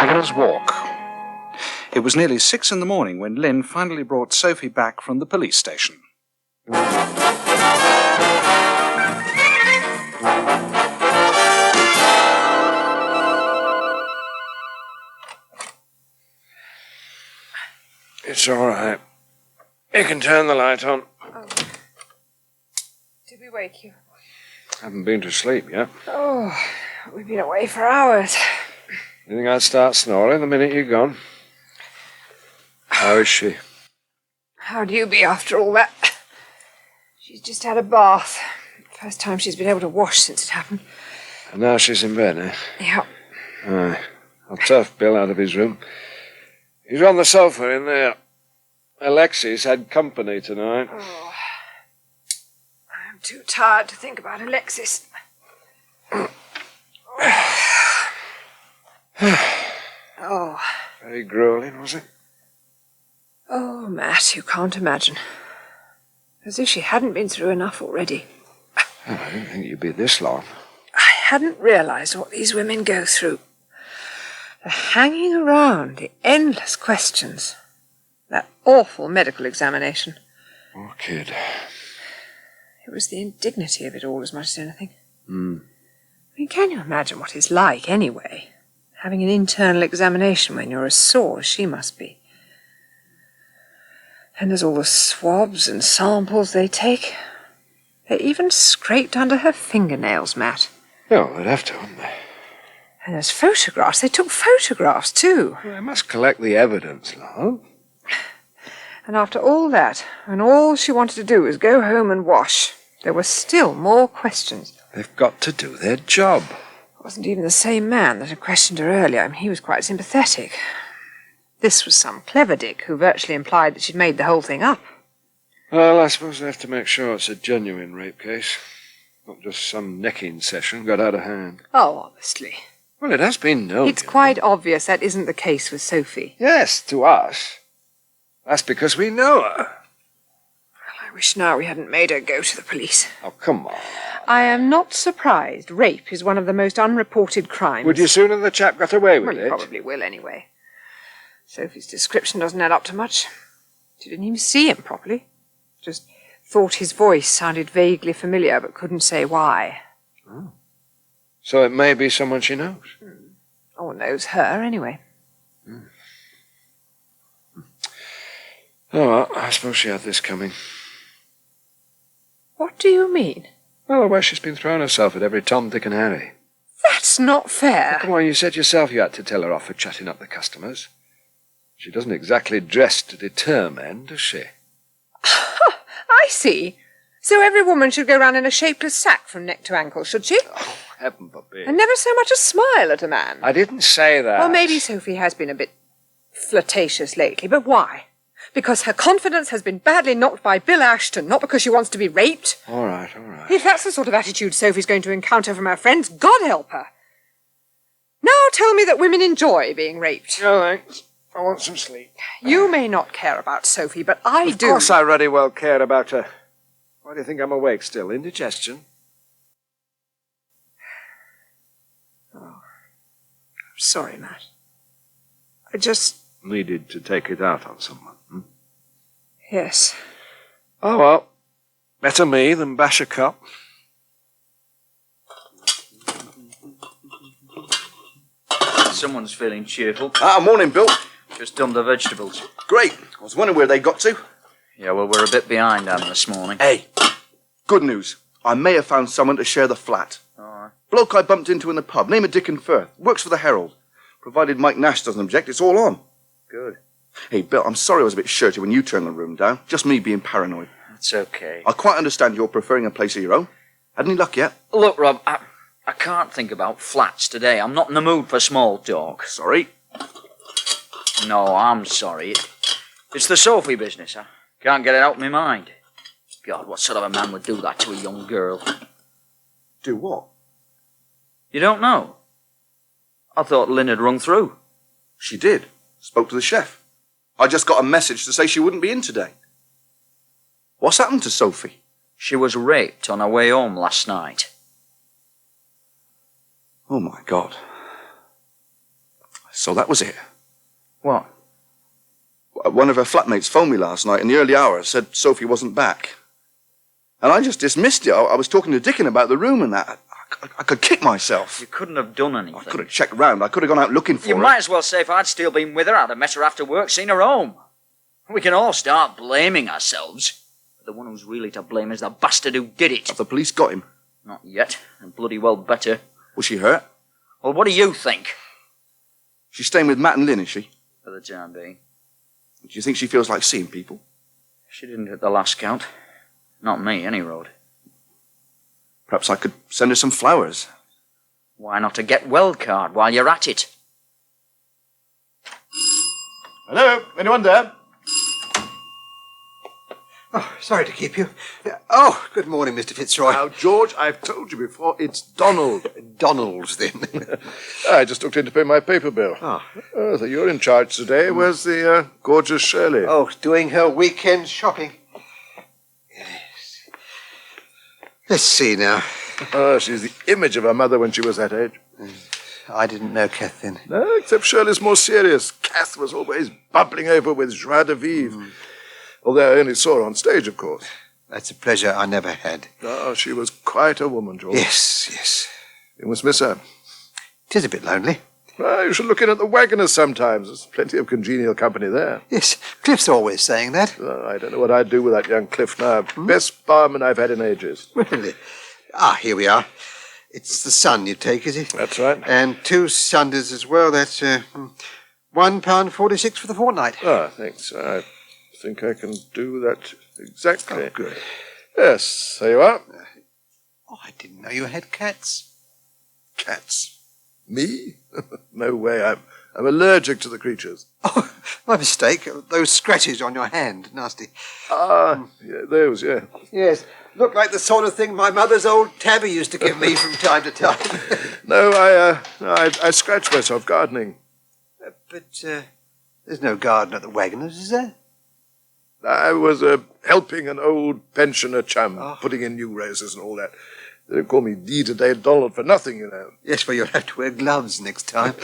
Waggoners Walk. It was nearly 6 in the morning when Lynn finally brought Sophie back from the police station. It's all right. You can turn the light on. Oh. Did we wake you? Haven't been to sleep yet. Oh, we've been away for hours. You think I'd start snoring the minute you're gone? How is she? How'd you be after all that? She's just had a bath. First time she's been able to wash since it happened. And now she's in bed, eh? Yeah. Aye. I'll tough Bill out of his room. He's on the sofa in there. Alexis had company tonight. Oh. I'm too tired to think about Alexis. Oh. Very grueling, was it? Oh, Matt, you can't imagine. As if she hadn't been through enough already. Oh, I didn't think you'd be this long. I hadn't realised what these women go through. The hanging around, the endless questions. That awful medical examination. Poor kid. It was the indignity of it all as much as anything. I Hmm. mean, can you imagine what it's like, anyway? Having an internal examination when you're as sore as she must be. And there's all the swabs and samples they take. They even scraped under her fingernails, Matt. No, they'd have to, wouldn't they? And there's photographs. They took photographs, too. Well, they must collect the evidence, love. And after all that, when all she wanted to do was go home and wash, there were still more questions. They've got to do their job. It wasn't even the same man that had questioned her earlier. I mean, he was quite sympathetic. This was some clever dick who virtually implied that she'd made the whole thing up. Well, I suppose they have to make sure it's a genuine rape case. Not just some necking session got out of hand. Oh, obviously. Well, it has been known. It's quite obvious that isn't the case with Sophie. Yes, to us. That's because we know her. Well, I wish now we hadn't made her go to the police. Oh, come on. I am not surprised. Rape is one of the most unreported crimes. Would you sooner the chap got away with Well, it? he probably will anyway. Sophie's description doesn't add up to much. She didn't even see him properly. Just thought his voice sounded vaguely familiar, but couldn't say why. Oh. So it may be someone she knows. Or knows her, anyway. Oh, well, I suppose she had this coming. What do you mean? Well, the way she's been throwing herself at every Tom, Dick and Harry. That's not fair. Well, come on, you said yourself you had to tell her off for chatting up the customers. She doesn't exactly dress to deter men, does she? I see. So every woman should go round in a shapeless sack from neck to ankle, should she? Oh, heaven forbid. And never so much as smile at a man. I didn't say that. Well, maybe Sophie has been a bit flirtatious lately, but why? Because her confidence has been badly knocked by Bill Ashton, not because she wants to be raped. All right, all right. If that's the sort of attitude Sophie's going to encounter from her friends, God help her. Now tell me that women enjoy being raped. No, thanks. I want some sleep. You may not care about Sophie, but I do. Of course I really well care about her. Why do you think I'm awake still? Indigestion? Oh, I'm sorry, Matt. I just... Needed to take it out on someone. Yes. Oh, well. Better me than bash a cop. Someone's feeling cheerful. Morning, Bill. Just dumped the vegetables. Great. I was wondering where they got to. Yeah, well, we're a bit behind on this morning. Hey, good news. I may have found someone to share the flat. All right. Bloke I bumped into in the pub, name of Dickon Firth. Works for the Herald. Provided Mike Nash doesn't object, it's all on. Good. Hey, Bill, I'm sorry I was a bit shirty when you turned the room down. Just me being paranoid. That's okay. I quite understand you're preferring a place of your own. Had any luck yet? Look, Rob, I can't think about flats today. I'm not in the mood for small talk. Sorry. No, I'm sorry. It's the Sophie business. I can't get it out of my mind. God, what sort of a man would do that to a young girl? Do what? You don't know? I thought Lynn had rung through. She did. Spoke to the chef. I just got a message to say she wouldn't be in today. What's happened to Sophie? She was raped on her way home last night. Oh, my God. So that was it. What? One of her flatmates phoned me last night in the early hours, said Sophie wasn't back. And I just dismissed it. I was talking to Dickon about the room and that. I could kick myself. You couldn't have done anything. I could have checked round. I could have gone out looking for her. You might as well say if I'd still been with her, I'd have met her after work, seen her home. We can all start blaming ourselves. But the one who's really to blame is the bastard who did it. Have the police got him? Not yet, and bloody well better. Was she hurt? Well, what do you think? She's staying with Matt and Lynn, is she? For the time being. Do you think she feels like seeing people? She didn't at the last count. Not me, any road. Perhaps I could send her some flowers. Why not a get well card while you're at it? Hello? Anyone there? Oh, sorry to keep you. Oh, good morning, Mr. Fitzroy. Now, George, I've told you before, it's Donald. Donald's, then. I just looked in to pay my paper bill. Ah. Oh, so you're in charge today. Where's the gorgeous Shirley? Oh, doing her weekend shopping. Yes. Let's see now. Oh, she's the image of her mother when she was that age. I didn't know Kath then. No, except Shirley's more serious. Kath was always bubbling over with joie de vivre. Although I only saw her on stage, of course. That's a pleasure I never had. Oh, she was quite a woman, George. Yes, yes. You must miss her. 'Tis a bit lonely. Well, you should look in at the Waggoners sometimes. There's plenty of congenial company there. Yes, Cliff's always saying that. Oh, I don't know what I'd do with that young Cliff now. Best barman I've had in ages. Really? Ah, here we are. It's the Sun you take, is it? That's right. And 2 Sundays as well. That's £1.46 for the fortnight. Ah, thanks. I think I can do that exactly. Oh, good. Yes, there you are. Oh, I didn't know you had cats. Cats. Me? No way. I'm allergic to the creatures. Oh, my mistake. Those scratches on your hand. Nasty. Ah, yeah, those, yeah. Yes. Look like the sort of thing my mother's old tabby used to give me from time to time. No, I scratch myself gardening. But there's no garden at the Waggoners, is there? I was helping an old pensioner chum, putting in new roses and all that. They don't call me D-to-day Donald for nothing, you know. Yes, well, you'll have to wear gloves next time.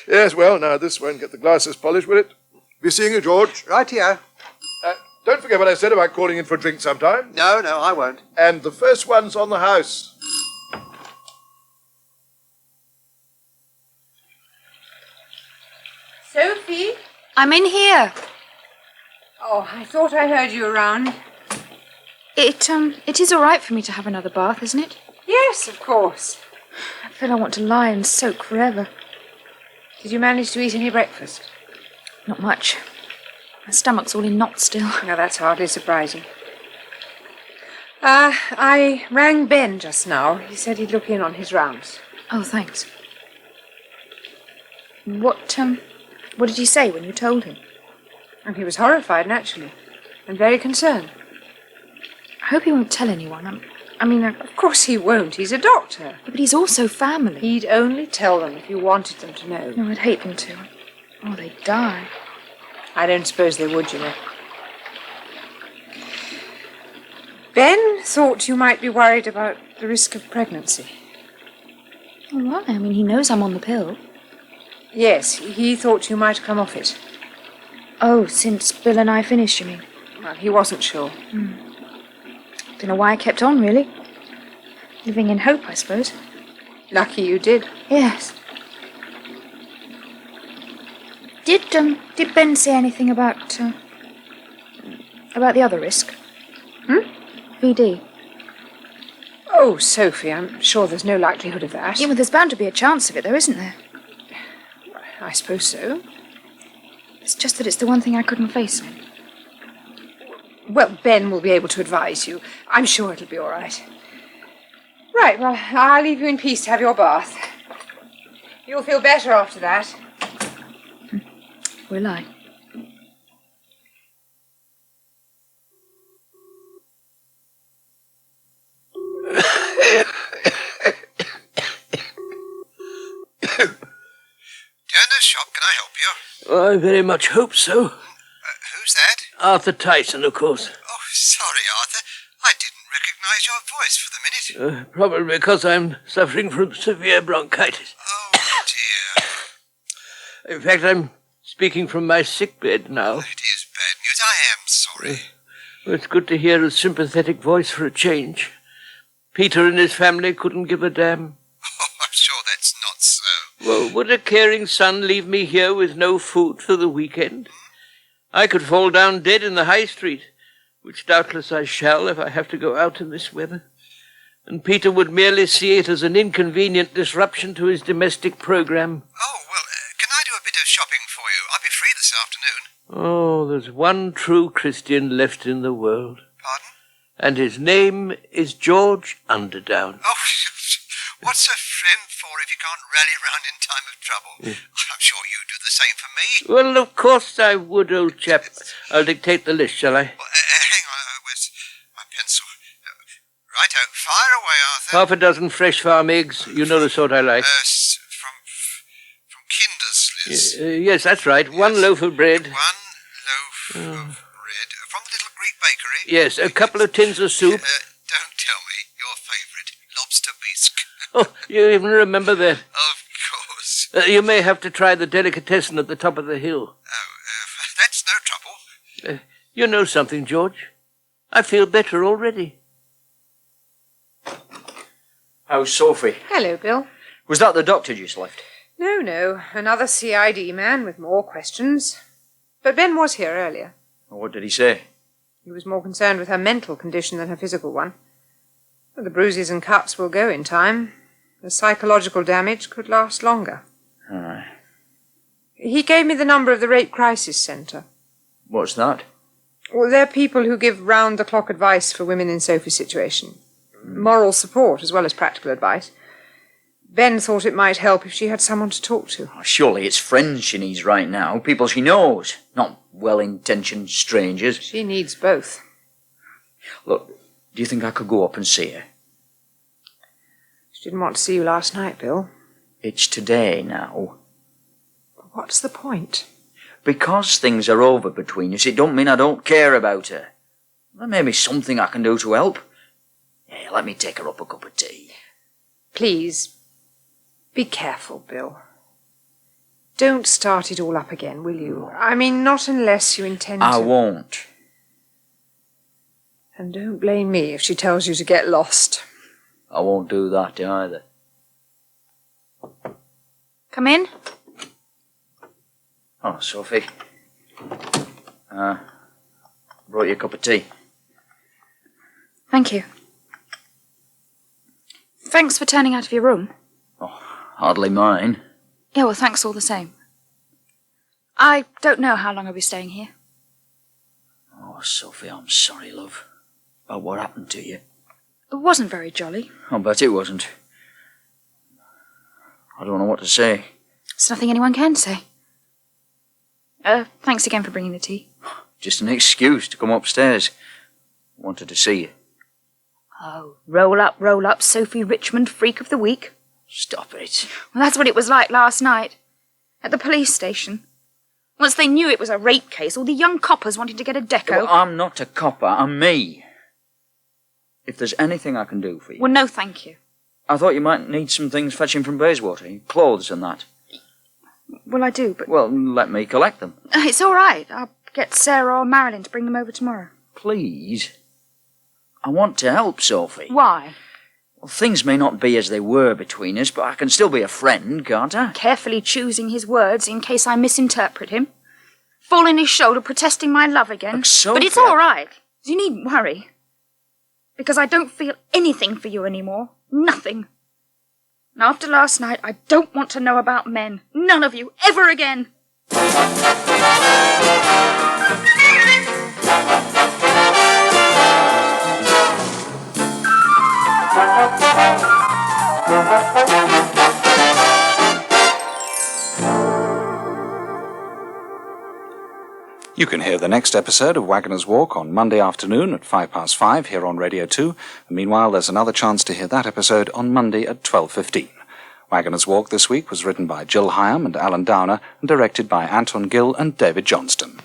Yes, well, now this won't get the glasses polished, will it? Be seeing you, George. Rightio. Don't forget what I said about calling in for a drink sometime. No, I won't. And the first one's on the house. Sophie? I'm in here. Oh, I thought I heard you around. It is all right for me to have another bath, isn't it? Yes, of course. I feel I want to lie and soak forever. Did you manage to eat any breakfast? Not much. My stomach's all in knots still. Now, that's hardly surprising. I rang Ben just now. He said he'd look in on his rounds. Oh, thanks. What did he say when you told him? And he was horrified, naturally, and very concerned. I hope he won't tell anyone. Of course he won't. He's a doctor. But he's also family. He'd only tell them if you wanted them to know. No, I'd hate them to. Oh, they'd die. I don't suppose they would, you know. Ben thought you might be worried about the risk of pregnancy. Oh, why? He knows I'm on the pill. Yes, he thought you might come off it. Oh, since Bill and I finished, you mean? Well, he wasn't sure. Don't know why I kept on, really. Living in hope, I suppose. Lucky you did. Yes. Did Ben say anything about the other risk? VD. Oh, Sophie, I'm sure there's no likelihood of that. Yeah, well, there's bound to be a chance of it, though, isn't there? I suppose so. It's just that it's the one thing I couldn't face. Well, Ben will be able to advise you. I'm sure it'll be all right. Right, well, I'll leave you in peace to have your bath. You'll feel better after that. Will I? Turner's shop, can I help you? I very much hope so. Who's that? Arthur Tyson, of course. Oh, sorry, Arthur. I didn't recognise your voice for the minute. Probably because I'm suffering from severe bronchitis. Oh, dear. In fact, I'm speaking from my sickbed now. It is bad news. I am sorry. Well, it's good to hear a sympathetic voice for a change. Peter and his family couldn't give a damn. Oh, I'm sure that's not so. Well, would a caring son leave me here with no food for the weekend? I could fall down dead in the high street, which doubtless I shall if I have to go out in this weather. And Peter would merely see it as an inconvenient disruption to his domestic program. Oh, well, can I do a bit of shopping for you? I'll be free this afternoon. Oh, there's one true Christian left in the world. Pardon? And his name is George Underdown. Oh, what's a friend for if you can't rally round in time of trouble? I'm sure you do the same for me. Well, of course I would, old chap. I'll dictate the list, shall I? Well, hang on, where's my pencil? Righto, fire away, Arthur. Half a dozen fresh farm eggs. You know the sort I like. From Kinder's, Liz. Yes, that's right. One loaf of bread. One loaf of bread. From the little Greek bakery? Yes, a couple of tins of soup. Don't tell me your favourite, lobster bisque. Oh, you even remember that. Of course. You may have to try the delicatessen at the top of the hill. That's no trouble. You know something, George? I feel better already. How's Sophie? Hello, Bill. Was that the doctor just left? No. Another CID man with more questions. But Ben was here earlier. What did he say? He was more concerned with her mental condition than her physical one. But the bruises and cuts will go in time. The psychological damage could last longer. He gave me the number of the Rape Crisis Centre. What's that? Well, they're people who give round-the-clock advice for women in Sophie's situation. Moral support as well as practical advice. Ben thought it might help if she had someone to talk to. Oh, surely it's friends she needs right now, people she knows, not well-intentioned strangers. She needs both. Look, do you think I could go up and see her? She didn't want to see you last night, Bill. It's today now. What's the point? Because things are over between us, it don't mean I don't care about her. There may be something I can do to help. Yeah, let me take her up a cup of tea. Please, be careful, Bill. Don't start it all up again, will you? I mean, not unless you intend to. I won't. And don't blame me if she tells you to get lost. I won't do that either. Come in. Oh, Sophie. Brought you a cup of tea. Thank you. Thanks for turning out of your room. Oh, hardly mine. Yeah, well, thanks all the same. I don't know how long I'll be staying here. Oh, Sophie, I'm sorry, love. About what happened to you. It wasn't very jolly. I bet it wasn't. I don't know what to say. It's nothing anyone can say. Thanks again for bringing the tea. Just an excuse to come upstairs. Wanted to see you. Oh, roll up, Sophie Richmond, freak of the week. Stop it. Well, that's what it was like last night. At the police station. Once they knew it was a rape case, all the young coppers wanted to get a deco. Well, I'm not a copper, I'm me. If there's anything I can do for you... Well, no, thank you. I thought you might need some things fetching from Bayswater, clothes and that. Well, I do, but... Well, let me collect them. It's all right. I'll get Sarah or Marilyn to bring them over tomorrow. Please. I want to help, Sophie. Why? Well, things may not be as they were between us, but I can still be a friend, can't I? Carefully choosing his words in case I misinterpret him. Fall on his shoulder, protesting my love again. Look, Sophie, but it's all right. You needn't worry. Because I don't feel anything for you anymore. Nothing. And after last night, I don't want to know about men. None of you, ever again. You can hear the next episode of Waggoners Walk on Monday afternoon at 5:05 here on Radio 2. And meanwhile, there's another chance to hear that episode on Monday at 12:15. Waggoners Walk this week was written by Jill Hyam and Alan Downer and directed by Anton Gill and David Johnston.